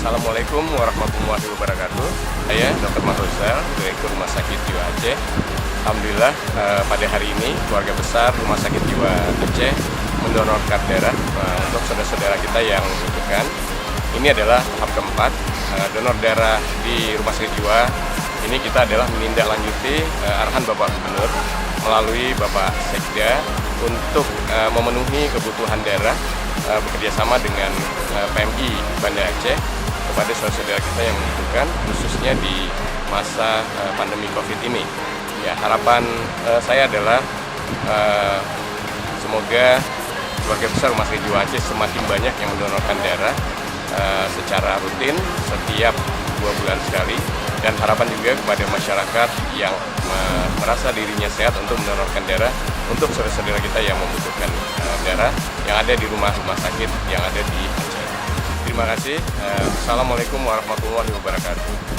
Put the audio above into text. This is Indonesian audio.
Assalamualaikum warahmatullahi wabarakatuh. Saya Dr. Mahrusel, Direktur Rumah Sakit Jiwa Aceh. Alhamdulillah pada hari ini keluarga besar Rumah Sakit Jiwa Aceh mendonorkan darah untuk saudara-saudara kita yang membutuhkan. Ini adalah tahap keempat donor darah di Rumah Sakit Jiwa. Ini kita adalah menindaklanjuti arahan Bapak Gubernur melalui Bapak Sekda untuk memenuhi kebutuhan darah bekerjasama dengan PMI Banda Aceh kepada saudara-saudara kita yang membutuhkan, khususnya di masa pandemi COVID ini. Ya, harapan saya adalah semoga keluarga besar Rumah Sakit Jiwa Aceh semakin banyak yang mendonorkan darah secara rutin setiap 2 bulan sekali, dan harapan juga kepada masyarakat yang merasa dirinya sehat untuk mendonorkan darah untuk saudara-saudara kita yang membutuhkan darah yang ada di rumah-rumah sakit yang ada di Aceh. Terima kasih. Assalamualaikum warahmatullahi wabarakatuh.